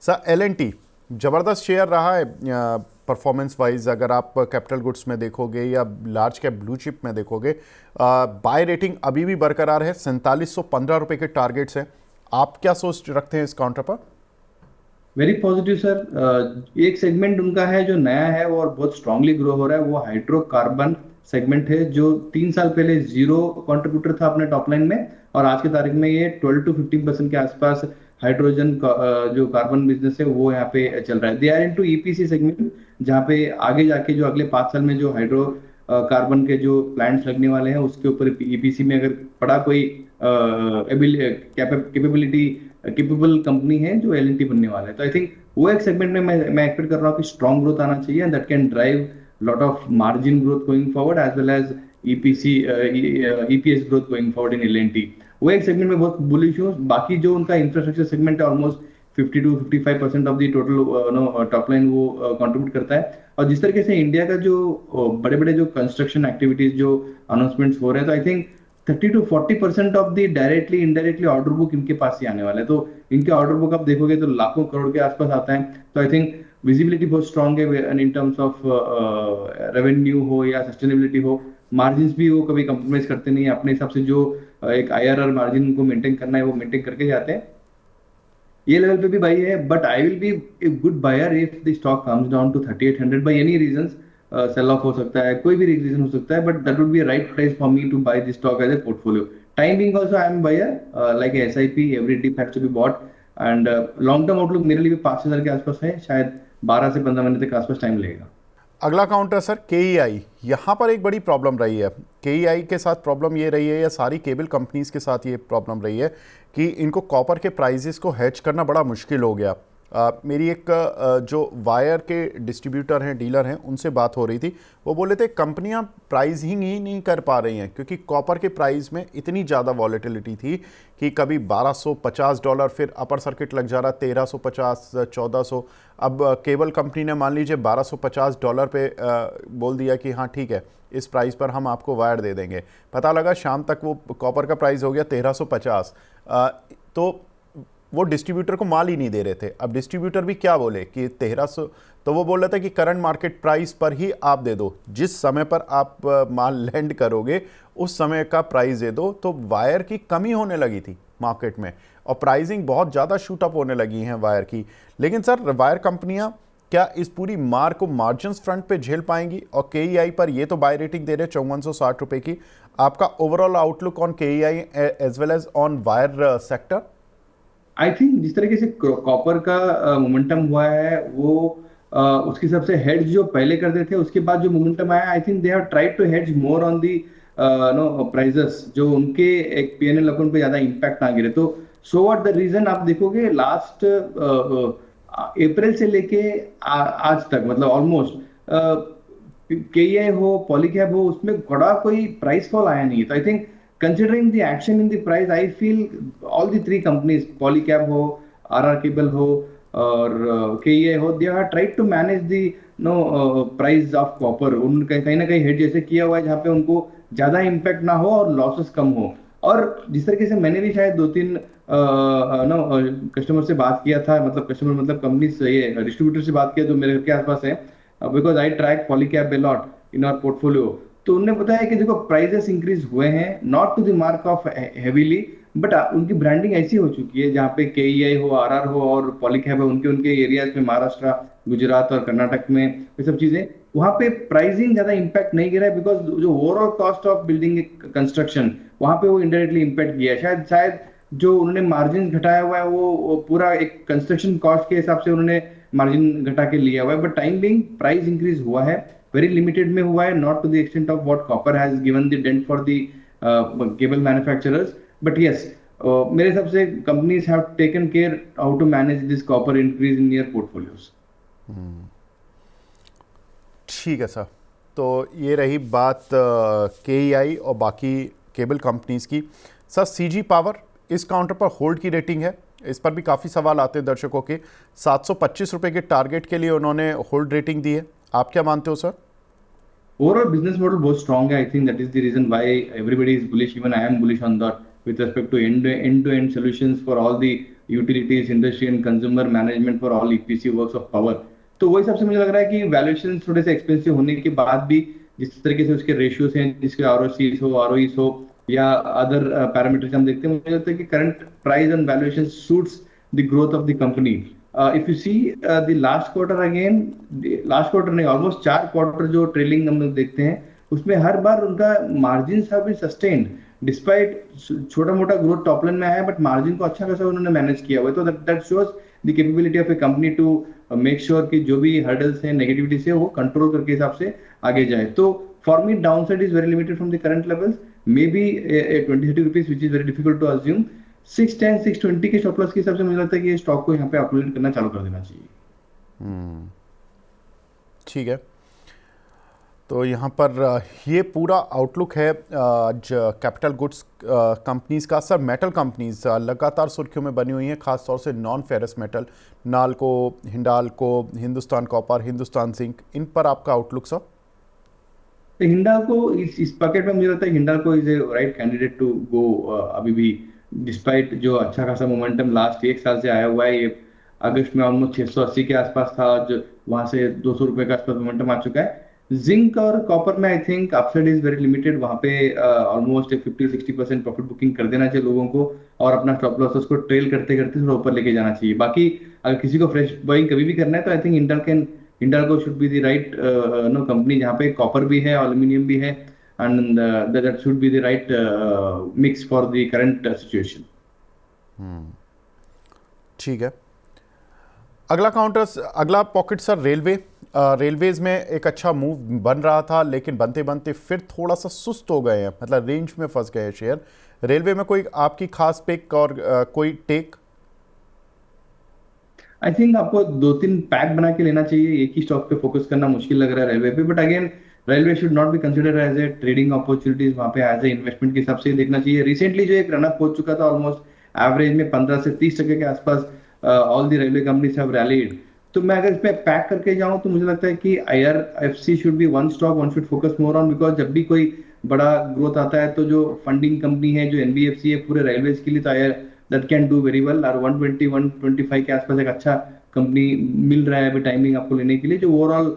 Sir L&T ज़बरदस्त share रहा है परफॉर्मेंस वाइज, अगर आप कैपिटल गुड्स में देखोगे या लार्ज कैप ब्लू चिप में देखोगे। बाय रेटिंग अभी भी बरकरार है, 4715 रुपये के टारगेट्स हैं। आप क्या सोच रखते हैं इस काउंटर पर? Very positive sir. एक सेगमेंट उनका है जो नया है वो और बहुत स्ट्रांगली ग्रो हो रहा है, वो हाइड्रोकार्बन सेगमेंट है, जो 3 साल पहले जीरो कंट्रीब्यूटर था अपने टॉप लाइन में, और आज की तारीख में ये 12 to 15% के आसपास हाइड्रोजन जो कार्बन बिजनेस है वो यहाँ पे चल रहा है। They are into EPC segment, जहाँ पे आगे जाके जो अगले 5 साल में जो हाइड्रो कार्बन के जो प्लांट्स लगने वाले हैं उसके ऊपर ईपीसी में अगर पड़ा कोई कैपेबिलिटी केपेबल कंपनी है जो एल बनने वाला है, तो आई थिंक वो एक सेगमेंट में मैं एक्सपेक्ट कर रहा हूँ कि स्ट्रॉन्ग ग्रोथ आना चाहिए, and that can drive lot of margin growth going forward as well as EPC EPS growth going forward in L. वो एक सेगमेंट में बहुत बुलिश हूँ। बाकी जो उनका इंफ्रास्ट्रक्चर सेगमेंट है, almost 50 to 55% of the total top line वो कंट्रीब्यूट करता है। और जिस तरीके से इंडिया का जो बड़े बड़े जो कंस्ट्रक्शन एक्टिविटीज जो अनाउंसमेंट्स हो रहे हैं, तो I think 30 to 40% of the directly indirectly order book इनके पास ही आने वाला है। तो इनके ऑर्डर बुक आप देखोगे तो लाखों करोड़ के आसपास आता है। तो आई थिंक विजिबिलिटी बहुत स्ट्रांग है इन टर्म्स ऑफ रेवेन्यू हो या सस्टेनेबिलिटी हो। मार्जिन भी वो कभी कंप्रोमाइज करते नहीं है, अपने हिसाब से जो एक आईआरआर मार्जिन को मेंटेन करना है वो मेंटेन करके जाते हैं। ये लेवल पे भी बाई है, but I will be a good buyer if the stock comes down to 3800 by any reasons. Sell off हो सकता है, कोई भी रीजन हो सकता है, but that would be right price for me to buy the stock as a portfolio. Time being also I am buyer like SIP, every dip has to be bought, and long term outlook मेरे लिए भी 5000 के आसपास है, शायद 12 से 15 महीने तक आसपास टाइम लगेगा। अगला काउंटर सर KEI। यहाँ पर एक बड़ी प्रॉब्लम रही है। KEI के साथ प्रॉब्लम ये रही है, या सारी केबल कंपनीज के साथ ये प्रॉब्लम रही है कि इनको कॉपर के प्राइसेस को हेज करना बड़ा मुश्किल हो गया। मेरी एक जो वायर के डिस्ट्रीब्यूटर हैं, डीलर हैं, उनसे बात हो रही थी। वो बोले थे कंपनियां प्राइसिंग ही नहीं कर पा रही हैं, क्योंकि कॉपर के प्राइस में इतनी ज़्यादा वॉलेटिलिटी थी कि कभी $1250, फिर अपर सर्किट लग जा रहा $1350, $1400। अब केबल कंपनी ने मान लीजिए $1250 पे बोल दिया कि हाँ ठीक है, इस प्राइस पर हम आपको वायर दे देंगे। पता लगा शाम तक वो कॉपर का प्राइस हो गया 1350। तो वो डिस्ट्रीब्यूटर को माल ही नहीं दे रहे थे। अब डिस्ट्रीब्यूटर भी क्या बोले कि 1300, तो वो बोल रहा था कि करंट मार्केट प्राइस पर ही आप दे दो, जिस समय पर आप माल लैंड करोगे उस समय का प्राइस दे दो। तो वायर की कमी होने लगी थी मार्केट में, और प्राइसिंग बहुत ज़्यादा शूट अप होने लगी हैं वायर की। लेकिन सर वायर कंपनियां क्या इस पूरी मार को मार्जिन फ्रंट पे झेल पाएंगी? और KEI पर ये तो बाय रेटिंग दे रहे 5460 रुपये की। आपका overall outlook on KEI as well as on wire sector? I think जिस तरीके से कॉपर का मोमेंटम हुआ है वो उसके हिसाब से हेड्स जो पहले करते थे उसके बाद जो मोमेंटम आया, I think they have tried to heads more on the no prices, जो उनके एक पीएनएल अकाउंट पे ज्यादा इंपैक्ट ना गिरे। तो सो व्हाट द रीजन आप देखोगे लास्ट अप्रैल से लेके आज तक, मतलब ऑलमोस्ट केईआई हो पॉलीकैब हो, उसमें बड़ा कोई प्राइस फॉल आया नहीं है। तो I think considering the action in the price, I feel all the three companies, Polycab ho, RR Cable ho, और KEI हो, they have tried to manage the price of copper। उन कहीं ना कहीं हेड जैसे किया हुआ है जहाँ पे उनको ज्यादा इम्पैक्ट ना हो और लॉसेस कम हो। और जिस तरीके से मैंने भी शायद 2-3 कस्टमर से बात किया था, मतलब कस्टमर मतलब कंपनी से, ये डिस्ट्रीब्यूटर से बात किया जो मेरे घर के आसपास है, because I track Polycab a lot in our portfolio. तो उन्होंने बताया कि देखो प्राइसेस इंक्रीज हुए हैं, not to the mark of heavily, but उनकी ब्रांडिंग ऐसी हो चुकी है जहाँ पे KEI हो, RR हो और पॉलीकैब है, उनके उनके एरियाज में महाराष्ट्र, गुजरात और कर्नाटक में ये सब चीजें, वहाँ पे प्राइसिंग ज्यादा इंपैक्ट नहीं गिरा है, बिकॉज जो overall cost of building construction वहाँ पे वो इनडायरेक्टली इंपैक्ट किया है। शायद शायद जो उन्होंने मार्जिन घटाया हुआ है वो पूरा एक कंस्ट्रक्शन कॉस्ट के हिसाब से उन्होंने मार्जिन घटा के लिया हुआ है, but time being price increase हुआ है, वेरी लिमिटेड में हुआ है, not to the extent of what copper has given the dent for the cable manufacturers. But yes, मेरे हिसाब से companies have taken care how to manage this copper increase in their portfolios. ठीक है sir. तो ये रही बात KEI और बाकी केबल कंपनीज की। सर CG पावर इस काउंटर पर होल्ड की रेटिंग है, इस पर भी काफ़ी सवाल आते हैं दर्शकों के। 725 रुपये के टारगेट के लिए उन्होंने होल्ड रेटिंग दी है, आप क्या मानते हो सर? ओवरऑल बिजनेस मॉडल बहुत स्ट्रांग है। I think that is the reason why everybody is bullish, even I am bullish on that, with respect to end-to-end solutions for all the utilities industry and consumer management for all EPC works of power. तो वो हिसाब से मुझे लग रहा है कि valuation थोड़े से एक्सपेंसिव होने के बाद भी जिस तरीके से उसके रेशियोज हैं, जिसके आरओसीज हो, आरओईस हो या अदर पैरामीटर्स हम देखते हैं, मुझे लगता है कि current price and valuation suits the growth of the company. If you see the last quarter again, last quarter नहीं, ऑलमोस्ट 4 क्वार्टर जो ट्रेलिंग हम लोग देखते हैं, उसमें हर बार उनका margin have been sustained despite छोटा मोटा ग्रोथ टॉप लाइन में आया, बट मार्जिन को अच्छा खासा उन्होंने मैनेज किया हुआ है। तो that shows the capability of a company to make sure कि जो भी हर्डल्स हैं, नेगेटिविटीज है, वो कंट्रोल करके हिसाब से आगे जाए। तो for me down side is very limited from the current levels, may be 20-30 rupees which is very difficult to assume. 610 620 के स्टॉप लॉस के हिसाब से मुझे लगता है कि ये स्टॉक को यहाँ पे अपग्रेड करना चालू कर देना चाहिए। ठीक है, तो यहाँ पर ये पूरा आउटलुक है आज कैपिटल गुड्स कंपनीज का। सर मेटल कंपनीज लगातार सुर्खियों में बनी हुई हैं, खासतौर से non ferrous metal, Nalco, Hindalco, Hindustan Copper, Hindustan Zinc, इन पर आपका आउटलुक सर? तो हिंडाल्को इस पॉकेट में मुझे लगता है Hindalco is a right candidate to go अभी भी, डिस्पाइट जो अच्छा खासा मोमेंटम लास्ट 1 साल से आया हुआ है। ये अगस्त में ऑलमोस्ट 680 के आसपास था, जो वहां से 200 रुपए के आसपास मोमेंटम आ चुका है। जिंक और कॉपर में I think upside is very limited, वहां पे ऑलमोस्ट 50-60% प्रॉफिट बुकिंग कर देना चाहिए लोगों को, और अपना स्टॉप लॉस उसको ट्रेल करते करते थोड़ा ऊपर लेके जाना चाहिए। बाकी अगर किसी को फ्रेश बाइंग कभी भी करना है तो I think Hindalco should be the right no company, जहाँ पे कॉपर भी है, एल्यूमिनियम भी है, and that should be the right mix for the current situation. ठीक है, अगला पॉकेट सर रेलवे। रेलवेज में एक अच्छा मूव बन रहा था, लेकिन बनते बनते फिर थोड़ा सा सुस्त हो गए हैं, मतलब रेंज में फंस गए हैं शेयर। रेलवे में कोई आपकी खास पिक और कोई टेक? आई थिंक आपको 2-3 पैक बना के लेना चाहिए, एक ही स्टॉक पे फोकस करना मुश्किल लग रहा है रेलवे पे, but again railway should not be consider as a trading opportunities, वहां पे एज ए इन्वेस्टमेंट के हिसाब से देखना चाहिए। रिसेंटली जो एक रनअप हो चुका था ऑलमोस्ट एवरेज में 15 से 30% के आसपास, all the railway companies have rallied. तो मैं अगर इसमें पैक करके जाऊं तो मुझे लगता है कि IRFC should be one stock one should focus more on, because जब भी कोई बड़ा ग्रोथ आता है तो जो फंडिंग कंपनी है, जो एनबीएफसी है पूरे रेलवेज के लिए, तो I that can do very well. और 120-125 के आसपास एक अच्छा कंपनी मिल रहा है अभी टाइमिंग आपको लेने के लिए, जो ओवरऑल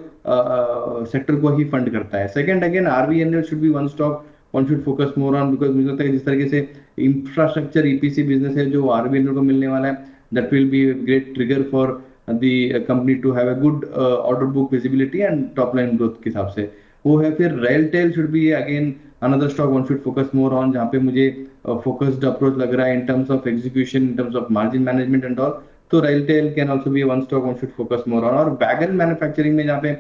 सेक्टर को ही फंड करता है। Second again RVNL should be one stock one should focus more on, because मुझे लगता है जिस तरीके से इंफ्रास्ट्रक्चर ईपीसी बिजनेस है जो आरवीएनएल को मिलने वाला है, that will be great trigger for the company to have a good order book visibility and top line growth के हिसाब से वो है। फिर RailTel should be again another stock one should focus more on, जहाँ पे मुझे focused approach लग रहा है in terms of execution, in terms of margin management and all। तो RailTel can also be one stock one should focus more on। और wagon manufacturing में जहाँ पे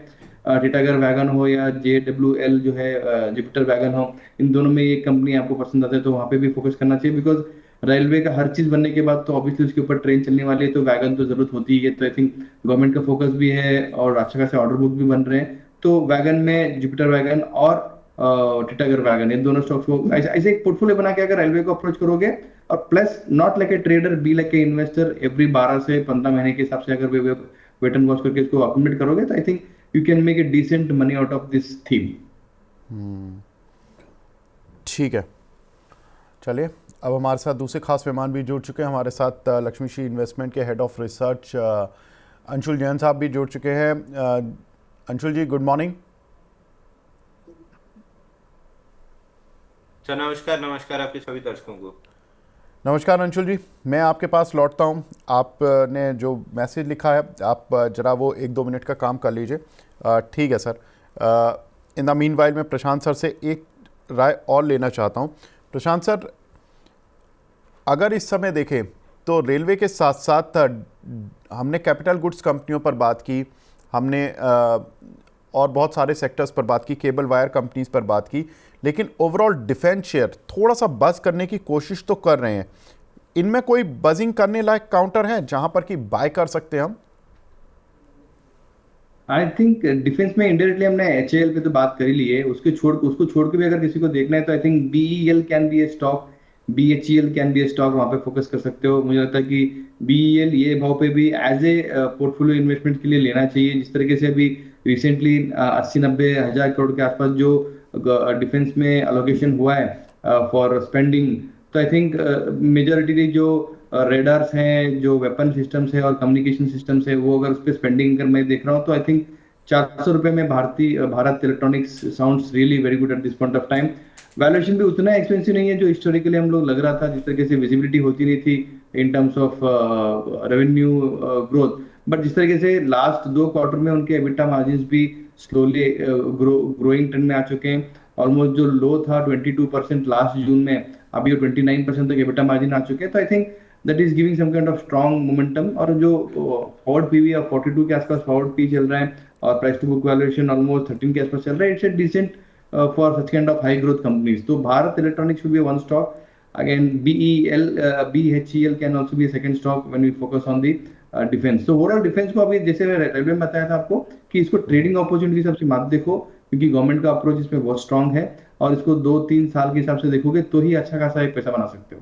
टिटागर वैगन हो या JWL जो है जुपिटर वैगन हो, इन दोनों में ये कंपनी आपको पसंद आते हैं तो वहाँ पे भी फोकस करना चाहिए, बिकॉज रेलवे का हर चीज बनने के बाद तो ऑब्वियसली उसके ऊपर ट्रेन चलने वाली है, तो वैगन तो जरूरत होती ही है। तो आई थिंक गवर्नमेंट का फोकस भी है और अच्छा खासा ऑर्डर बुक भी बन रहे हैं, तो वैगन में जुपिटर वैगन और टिटागर वैगन, इन दोनों स्टॉक्स को ऐसे एक पोर्टफोलियो बना के अगर रेलवे को अप्रोच करोगे, और plus not like a trader, be like a investor, every 12 से 15 महीने के हिसाब से अगर वेट एंड वॉच करके इसको अकोमोडेट करोगे, तो I think you can make a decent money out of this theme. ठीक है, चलिए अब हमारे साथ दूसरे खास मेहमान भी जुड़ चुके हैं। हमारे साथ लक्ष्मी श्री इन्वेस्टमेंट के head of research Anshul Jain साहब भी जुड़ चुके हैं। अंशुल जी, गुड मॉर्निंग। नमस्कार आपके सभी दर्शकों को। नमस्कार अंशुल जी, मैं आपके पास लौटता हूं। आपने जो मैसेज लिखा है आप जरा वो 1-2 मिनट का काम कर लीजिए। ठीक है सर। इन द मीनवाइल मैं प्रशांत सर से एक राय और लेना चाहता हूं। प्रशांत सर, अगर इस समय देखें तो रेलवे के साथ साथ हमने कैपिटल गुड्स कंपनियों पर बात की, हमने और बहुत सारे सेक्टर्स पर बात की, केबल वायर कंपनीज पर बात की, लेकिन ओवरऑल डिफेंस शेयर थोड़ा सा बज करने की कोशिश तो कर रहे हैं। इनमें कोई बजिंग करने लायक काउंटर है जहां पर कि बाय कर सकते हैं हम? आई थिंक डिफेंस में इंडायरेक्टली हमने एचएएल पे तो बात कर ही ली है, उसको छोड़ के भी अगर किसी को देखना है तो I think BEL can be A stock, BHEL can be A stock, वहां पे फोकस कर सकते हो। मुझे लगता है कि बीईएल ये भाव पे भी एज ए पोर्टफोलियो इन्वेस्टमेंट के लिए लेना चाहिए। जिस तरीके से अभी रिसेंटली 80-90 हजार करोड़ के आसपास जो डिफेंस में अलोकेशन हुआ है फॉर स्पेंडिंग, तो आई थिंक मेजोरिटी जो रेडार्स हैं, जो वेपन सिस्टम्स है और कम्युनिकेशन सिस्टम्स है, वो अगर उस पर स्पेंडिंग अगर मैं देख रहा हूँ तो आई थिंक 400 रुपए में Bharat electronics sounds really very good at this point of time. Valuation भी उतना एक्सपेंसिव नहीं है जो हिस्टोरिकली हम लोग लग रहा था, जिस तरीके से विजिबिलिटी होती नहीं थी in terms of revenue growth. But जिस तरीके से लास्ट 2 क्वार्टर में उनके एबिटा मार्जिन भी स्लोली ग्रोइंग ट्रेंड में आ चुके हैं। ऑलमोस्ट जो लो था 22% लास्ट जून में, अभी वो 29% तक एबिटा मार्जिन आ चुके हैं। तो I think that is giving some kind of strong momentum. और जो फॉरवर्ड पीवी ऑफ 42 के आसपास फॉरवर्ड पी चल रहा है और price to book valuation almost 13 के आसपास चल रहा है, it's a decent for such kind of high growth companies. तो Bharat Electronics should be one stock. Again, BHEL can also be a second stock when we focus on the defence. तो overall defence को अभी जैसे railway में बताया था आपको कि इसको ट्रेडिंग अपॉर्चुनिटी सबसे मत देखो, क्योंकि गवर्नमेंट का अप्रोच इसमें बहुत स्ट्रांग है और इसको 2-3 साल के हिसाब से देखोगे तो ही अच्छा खासा एक पैसा बना सकते हो।